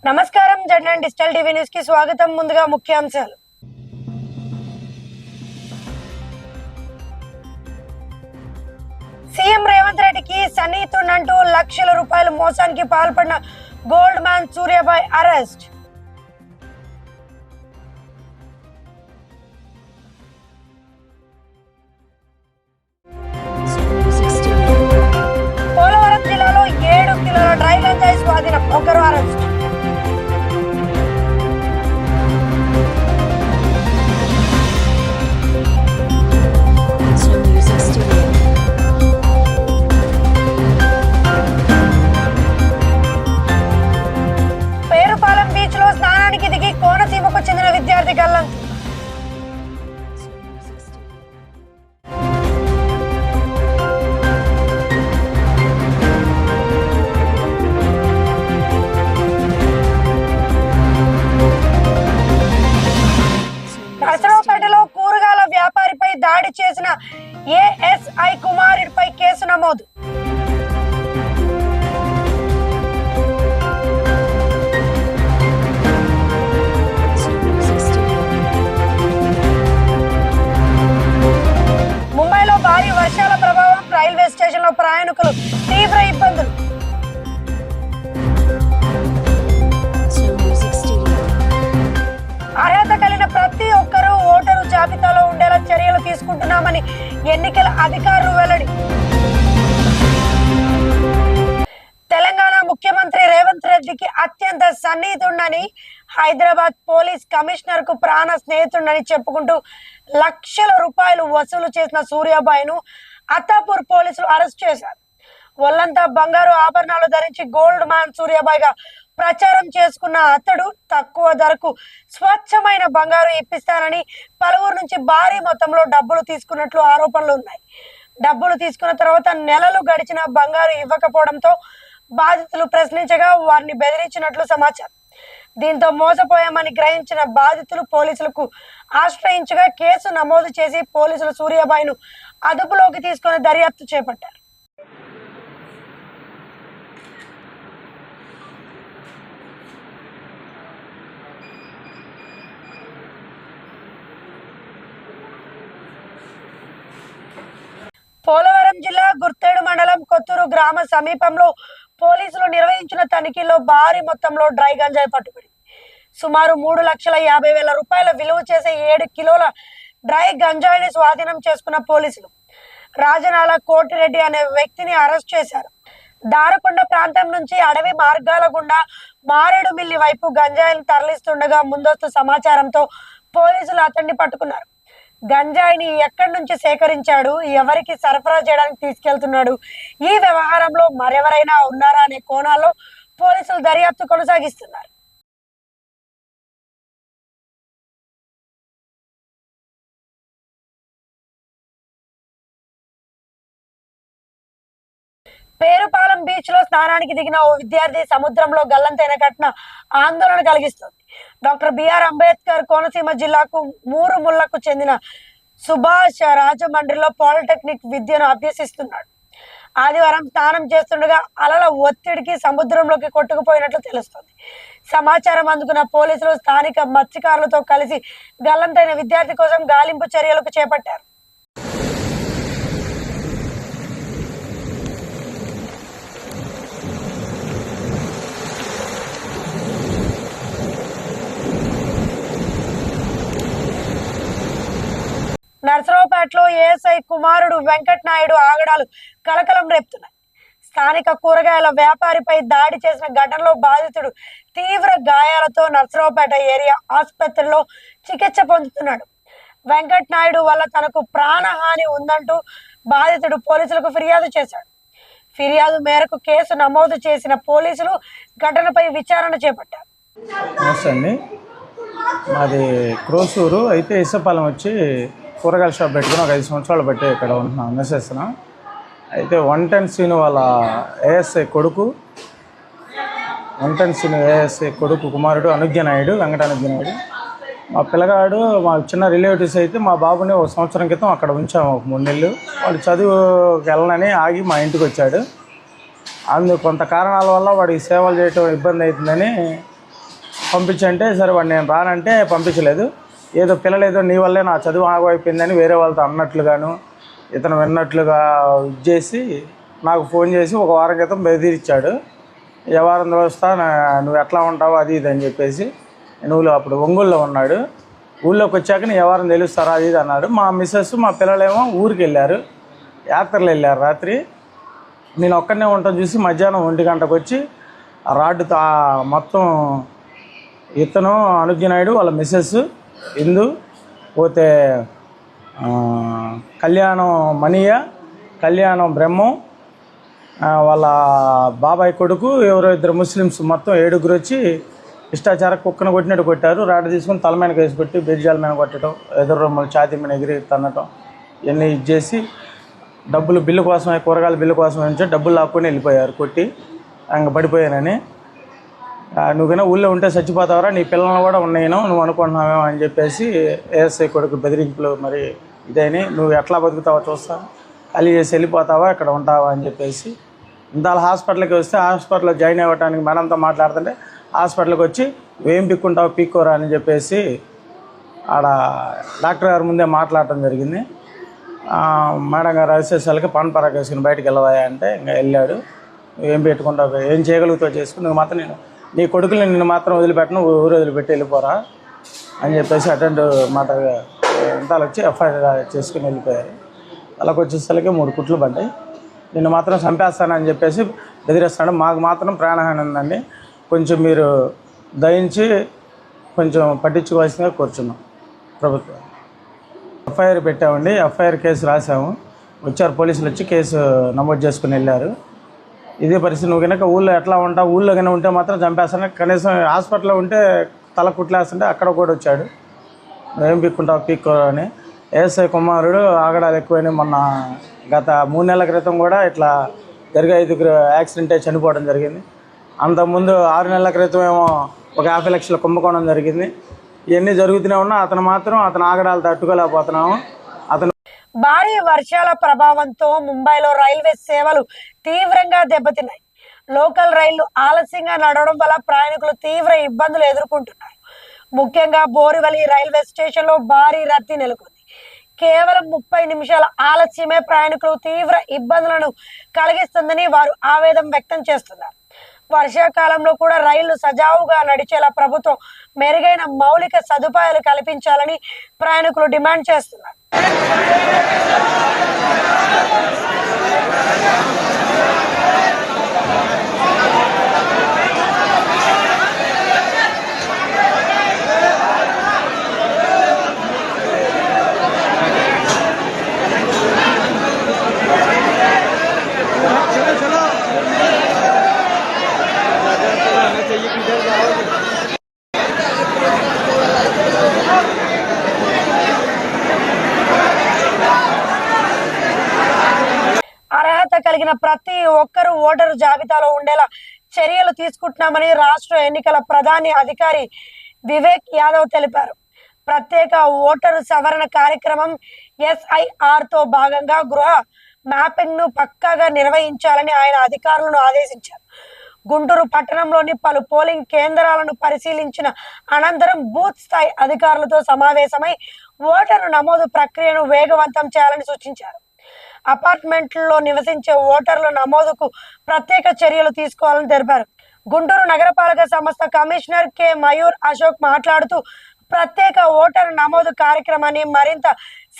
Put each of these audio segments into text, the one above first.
నమస్కారం జడ్లైన్ digital TV news కి స్వాగతం. ముందుగా ముఖ్యాంశాలు. సీఎం రేవంత్ రెడ్డికి సన్నిహితుడంటూ లక్షల రూపాయల మోసానికి పాల్పడిన గోల్డ్ మ్యాన్ సూర్యాబాయ్ అరెస్ట్. పోలవరం జిల్లాలో 7 కిలోల డ్రై గంజాయి స్వాధీనం, ఒకరు అరెస్ట్. పేరుపాలెం బీచ్ లో స్నానానికి దిగి కోనసీమకు చెందిన విద్యార్థి గల్లంతు. నర్సరావుపేటలో కూరగాయల వ్యాపారిపై దాడి చేసిన ఏఎస్ఐ కుమారుడిపై కేసు నమోదు. ముంబైలో భారీ వర్షాల ప్రభావం, రైల్వే స్టేషన్లో ప్రయాణికులు తీవ్ర ఇబ్బందులు. అర్హత కలిగిన ప్రతి ఒక్కరూ ఓటరు జాబితాలో ఉండేలా చర్యలు తీసుకుంటున్నామని ఎన్నికల అధికారులు వెల్లడి. తెలంగాణ ముఖ్యమంత్రి రేవంత్ రెడ్డికి అత్యంత సన్నిహితుడని, హైదరాబాద్ పోలీస్ కమిషనర్ కు ప్రాణ స్నేహితుడని చెప్పుకుంటూ లక్షల రూపాయలు వసూలు చేసిన సూర్యాబాయ్ను అత్తాపూర్ పోలీసులు అరెస్ట్ చేశారు. ఒళ్లంతా బంగారు ఆభరణాలు ధరించి గోల్డ్ మ్యాన్ సూర్యాబాయ్ గా ప్రచారం చేసుకున్న అతడు తక్కువ ధరకు స్వచ్ఛమైన బంగారు ఇప్పిస్తానని పలువురు నుంచి భారీ మొత్తంలో డబ్బులు తీసుకున్నట్లు ఆరోపణలు ఉన్నాయి. డబ్బులు తీసుకున్న తర్వాత నెలలు గడిచిన బంగారు ఇవ్వకపోవడంతో బాధితులు ప్రశ్నించగా వారిని బెదిరించినట్లు సమాచారం. దీంతో మోసపోయామని గ్రహించిన బాధితులు పోలీసులకు ఆశ్రయించగా కేసు నమోదు చేసి పోలీసులు సూర్యాబాయ్ను అదుపులోకి తీసుకుని దర్యాప్తు చేపట్టారు. పోలవరం జిల్లా గుర్తేడు మండలం కొత్తూరు గ్రామ సమీపంలో పోలీసులు నిర్వహించిన తనిఖీల్లో భారీ మొత్తంలో డ్రై గంజాయి పట్టుబడింది. సుమారు 3,50,000 రూపాయల విలువ చేసే 7 కిలోల డ్రై గంజాయిని స్వాధీనం చేసుకున్న పోలీసులు రాజనాల కోటిరెడ్డి అనే వ్యక్తిని అరెస్ట్ చేశారు. దారకొండ ప్రాంతం నుంచి అడవి మార్గాల గుండా మారేడుమిల్లి వైపు గంజాయిని తరలిస్తుండగా ముందస్తు సమాచారంతో పోలీసులు అతన్ని పట్టుకున్నారు. గంజాయిని ఎక్కడి నుంచి సేకరించాడు, ఎవరికి సరఫరా చేయడానికి తీసుకెళ్తున్నాడు, ఈ వ్యవహారంలో మరెవరైనా ఉన్నారా అనే కోణాల్లో పోలీసులు దర్యాప్తు కొనసాగిస్తున్నారు. పేరుపాలెం బీచ్ లో స్నానానికి దిగిన ఓ విద్యార్థి సముద్రంలో గల్లంతైన ఘటన ఆందోళన కలిగిస్తుంది. డాక్టర్ బిఆర్ అంబేద్కర్ కోనసీమ జిల్లాకు మూరుముళ్లకు చెందిన సుభాష్ రాజమండ్రిలో పాలిటెక్నిక్ విద్యను అభ్యసిస్తున్నాడు. ఆదివారం స్నానం చేస్తుండగా అలల ఒత్తిడికి సముద్రంలోకి కొట్టుకుపోయినట్లు తెలుస్తుంది. సమాచారం అందుకున్న పోలీసులు స్థానిక మత్స్యకారులతో కలిసి గల్లంతైన విద్యార్థి కోసం గాలింపు చర్యలకు చేపట్టారు. నర్సరావుపేటలో ఏఎస్ఐ కుమారుడు వెంకట్ నాయుడు ఆగడాలు కలకలం రేపుతున్నాయి. స్థానిక కూరగాయల వ్యాపారిపై దాడి చేసిన ఘటనలో బాధితుడు తీవ్ర గాయాలతో నర్సరావుపేట ఏరియా ఆసుపత్రిలో చికిత్స పొందుతున్నాడు. వెంకట్ నాయుడు వల్ల తనకు ప్రాణహాని ఉందంటూ బాధితుడు పోలీసులకు ఫిర్యాదు చేశాడు. ఫిర్యాదు మేరకు కేసు నమోదు చేసిన పోలీసులు ఘటనపై విచారణ చేపట్టారు. మాది క్రోసూరు అయితే ఇసపాలెం వచ్చి కూరగాయల షాప్ పెట్టుకుని ఒక 5 సంవత్సరాలు బట్టి ఇక్కడ ఉంటున్నాం నివసిస్తున్నాం. అయితే 110 సీను వాళ్ళ ఏఎస్ఐ కొడుకు కుమారుడు అనుజ్ఞ నాయుడు, వెంకట అనుజ్ఞ నాయుడు. మా పిల్లగాడు మా చిన్న రిలేటివ్స్ అయితే మా బాబుని 1 సంవత్సరం క్రితం అక్కడ ఉంచాము, ఒక 3 నెలలు. వాడు చదువుకి వెళ్ళనని ఆగి మా ఇంటికి వచ్చాడు. కొంత కారణాల వల్ల వాడికి సేవలు చేయటం ఇబ్బంది అవుతుందని పంపించంటే సరే వాడు నేను రానంటే పంపించలేదు. ఏదో పిల్లలు ఏదో నీ వల్లే నా చదువు ఆగమైపోయిందని వేరే వాళ్ళతో అన్నట్లుగాను ఇతను విన్నట్లుగా చేసి నాకు ఫోన్ చేసి ఒక వారం క్రితం బెదిరించాడు. ఏ వారం వస్తా నువ్వు ఎట్లా ఉంటావు అది ఇది అని చెప్పేసి. నువ్వు అప్పుడు ఒంగోలులో ఉన్నాడు. ఊళ్ళోకి వచ్చాక నీ ఏ వారం తెలుస్తారా అది ఇది అన్నాడు. మా మిస్సెస్ మా పిల్లలేమో ఊరికి వెళ్ళారు, యాత్రలు వెళ్ళారు. రాత్రి నేను ఒక్కడనే ఉంటాను చూసి మధ్యాహ్నం 1 గంటకు వచ్చి ఆ రాడ్డుతో మొత్తం ఇతను అనుజ్ఞనాయుడు వాళ్ళ మిస్సెస్ ఇందు పోతే కళ్యాణం మణియ, కళ్యాణం బ్రహ్మం, వాళ్ళ బాబాయ్ కొడుకు ఎవరో 2 ముస్లిమ్స్ మొత్తం 7 వచ్చి ఇష్టాచార కుక్కను కొట్టినట్టు కొట్టారు. రాడ్ తీసుకుని తల మీద కేసు కొట్టి బెడ్జాల మీద కొట్టడం, ఎదురు రొమ్మలు ఛాతీ మీద ఎగిరి తన్నటం ఇవన్నీ ఇచ్చేసి డబ్బులు బిల్లు కోసమే కూరగాయల బిల్లు కోసం నుంచి డబ్బులు లాక్కొని వెళ్ళిపోయారు కొట్టి. ఇంక పడిపోయానని. నువ్వుకైనా ఊళ్ళో ఉంటే చచ్చిపోతావరా, నీ పిల్లలు కూడా ఉన్నాయేనో నువ్వు అనుకుంటున్నావేమో అని చెప్పేసి ఏఎస్ఐ కొడుకు బెదిరింపులు మరి ఇదైనా నువ్వు ఎట్లా బతుకుతావో చూస్తావు, ఖాళీ చేసి వెళ్ళిపోతావా ఇక్కడ ఉంటావా అని చెప్పేసి. ఇంత హాస్పిటల్కి వస్తే హాస్పిటల్లో జాయిన్ అవ్వడానికి మనంతా మాట్లాడుతుంటే హాస్పిటల్కి వచ్చి ఏం పిక్కుంటావు పిక్కోరా అని చెప్పేసి ఆడ డాక్టర్ గారి ముందే మాట్లాడటం జరిగింది. మేడం గారు రాసేసరికి పని పరాకేసుకుని బయటకు వెళ్ళవా అంటే ఇంకా వెళ్ళాడు. ఏం పెట్టుకుంటావు, ఏం చేయగలుగుతావు చేసుకుని, నువ్వు మాత్రం నేను నీ కొడుకుని నిన్ను మాత్రం వదిలిపెట్టను, ఊరు వదిలిపెట్టి వెళ్ళిపోరా అని చెప్పేసి అటెండ్ మాటగా ఇంతాలు వచ్చి ఎఫ్ఐఆర్ చేసుకుని వెళ్ళిపోయారు. అలాగ వచ్చేసరికి 3 కుట్లు పడ్డాయి. నిన్ను మాత్రం చంపేస్తానని చెప్పేసి బెదిరిస్తాడు. మాకు మాత్రం ప్రాణహాని ఉందండి, కొంచెం మీరు దయించి కొంచెం పట్టించుకోవాల్సిందిగా కూర్చున్నాం. ప్రభుత్వం ఎఫ్ఐఆర్ పెట్టామండి, ఎఫ్ఐఆర్ కేసు రాసాము. వచ్చారు పోలీసులు వచ్చి కేసు నమోదు చేసుకుని వెళ్ళారు. ఇదే పరిస్థితి. నువ్వు కనుక ఊళ్ళో ఎట్లా ఉంటావు, ఊళ్ళో కనుక ఉంటే మాత్రం చంపేస్తాను, కనీసం హాస్పిటల్లో ఉంటే తల కుట్లేస్తుంటే అక్కడ కూడా వచ్చాడు. ఏం పిక్కుంటావు పిక్కో అని. ఏఎస్ఐ కుమారుడు ఆగడాలు ఎక్కువైనా మొన్న గత 3 నెలల క్రితం కూడా ఇట్లా జరిగే 5 యాక్సిడెంట్ అయి చనిపోవడం జరిగింది. అంతకుముందు 6 నెలల క్రితం ఏమో ఒక 50 లక్షల కుంభకోణం జరిగింది. ఇవన్నీ జరుగుతూనే ఉన్నా అతను మాత్రం ఆగడాలు తట్టుకోలేకపోతున్నాము. అతను భారీ వర్షాల ప్రభావంతో ముంబైలో రైల్వే సేవలు తీవ్రంగా దెబ్బతిన్నాయి. లోకల్ రైళ్లు ఆలస్యంగా నడవడం వల్ల ప్రయాణికులు తీవ్ర ఇబ్బందులు ఎదుర్కొంటున్నారు. ముఖ్యంగా బోరివలి రైల్వే స్టేషన్ లో భారీ రద్దీ నెలకొంది. కేవలం 30 నిమిషాల ఆలస్యమే ప్రయాణికులు తీవ్ర ఇబ్బందులను కలిగిస్తుందని వారు ఆవేదన వ్యక్తం చేస్తున్నారు. వర్షాకాలంలో కూడా రైళ్లు సజావుగా నడిచేలా ప్రభుత్వం మెరుగైన మౌలిక సదుపాయాలు కల్పించాలని ప్రయాణికులు డిమాండ్ చేస్తున్నారు. అర్హత కలిగిన ప్రతి ఒక్కరూ ఓటరు జాబితాలో ఉండేలా చర్యలు తీసుకుంటున్నామని రాష్ట్ర ఎన్నికల ప్రధాన అధికారి వివేక్ యాదవ్ తెలిపారు. ప్రత్యేక ఓటరు సవరణ కార్యక్రమం SIR తో భాగంగా గృహ మ్యాపింగ్ ను పక్కాగా నిర్వహించాలని ఆయన అధికారులను ఆదేశించారు. గుంటూరు పట్టణంలోని పలు పోలింగ్ కేంద్రాలను పరిశీలించిన అనంతరం బూత్ స్థాయి అధికారులతో సమావేశమై ఓటరు నమోదు ప్రక్రియను వేగవంతం చేయాలని సూచించారు. అపార్ట్మెంట్లలో నివసించే ఓటర్ల నమోదుకు ప్రత్యేక చర్యలు తీసుకోవాలని తెలిపారు. గుంటూరు నగరపాలక సంస్థ కమిషనర్ కె మయూర్ అశోక్ మాట్లాడుతూ ప్రత్యేక ఓటరు నమోదు కార్యక్రమాన్ని మరింత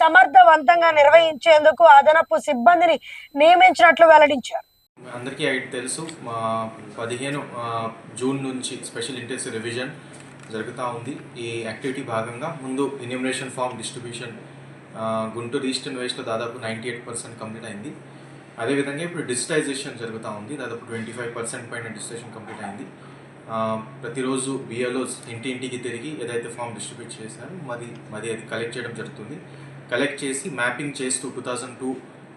సమర్థవంతంగా నిర్వహించేందుకు అదనపు సిబ్బందిని నియమించినట్లు వెల్లడించారు. అందరికీ తెలుసు, 15 జూన్ నుంచి స్పెషల్ ఇంటెన్సివ్ రివిజన్ జరుగుతూ ఉంది. ఈ యాక్టివిటీ భాగంగా ముందు enumeration form distribution Guntur east and వెస్ట్లో దాదాపు 98% కంప్లీట్ అయింది. అదేవిధంగా ఇప్పుడు డిజిటైజేషన్ జరుగుతూ ఉంది. దాదాపు 25% పైన డిజిటైజేషన్ కంప్లీట్ అయింది. ప్రతిరోజు BLOs ఇంటింటికి తిరిగి ఏదైతే ఫామ్ డిస్ట్రిబ్యూట్ చేశారో అది కలెక్ట్ చేయడం జరుగుతుంది. కలెక్ట్ చేసి మ్యాపింగ్ చేస్తూ 2002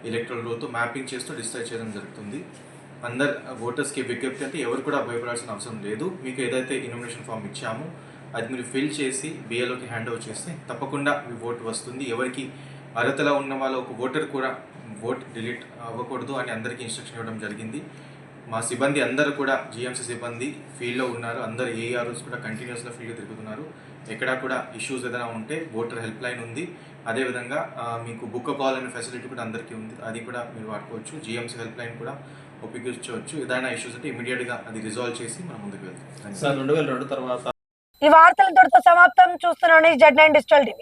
ఎలక్ట్రల్ రోల్తో మ్యాపింగ్ చేస్తూ డిజిటైజ్ చేయడం జరుగుతుంది. అందరు ఓటర్స్కి విజ్ఞప్తి అంటే ఎవరు కూడా భయపడాల్సిన అవసరం లేదు. మీకు ఏదైతే ఇన్ఫర్మేషన్ ఫామ్ ఇచ్చామో అది మీరు ఫిల్ చేసి BLOకి హ్యాండ్ ఓవర్ చేస్తే తప్పకుండా మీ ఓటు వస్తుంది. ఎవరికి అర్హతలో ఉన్న వాళ్ళ ఒక ఓటర్ కూడా ఓట్ డిలీట్ అవ్వకూడదు అని అందరికీ ఇన్స్ట్రక్షన్ ఇవ్వడం జరిగింది. మా సిబ్బంది అందరూ కూడా జిఎంసీ సిబ్బంది ఫీల్డ్లో ఉన్నారు. అందరు ఏఆర్ఓస్ కూడా కంటిన్యూస్గా ఫీల్డ్ తిరుగుతున్నారు. ఎక్కడా కూడా ఇష్యూస్ ఏదైనా ఉంటే ఓటర్ హెల్ప్ లైన్ ఉంది. అదేవిధంగా మీకు బుక్ కాల్ అనే ఫెసిలిటీ కూడా అందరికీ ఉంది. అది కూడా మీరు వాడుకోవచ్చు. జిఎంసీ హెల్ప్ లైన్ కూడా ఉపయోగించవచ్చు. ఏదైనా ఇష్యూస్ అంటే ఇమీడియట్గా అది రిజాల్వ్ చేసి మనం ముందుకు వెళ్తాం. సార్ 2002 తర్వాత ఈ వార్తలతో సమాప్తం. చూస్తున్నాను Z9 డిజిటల్ టీవీ.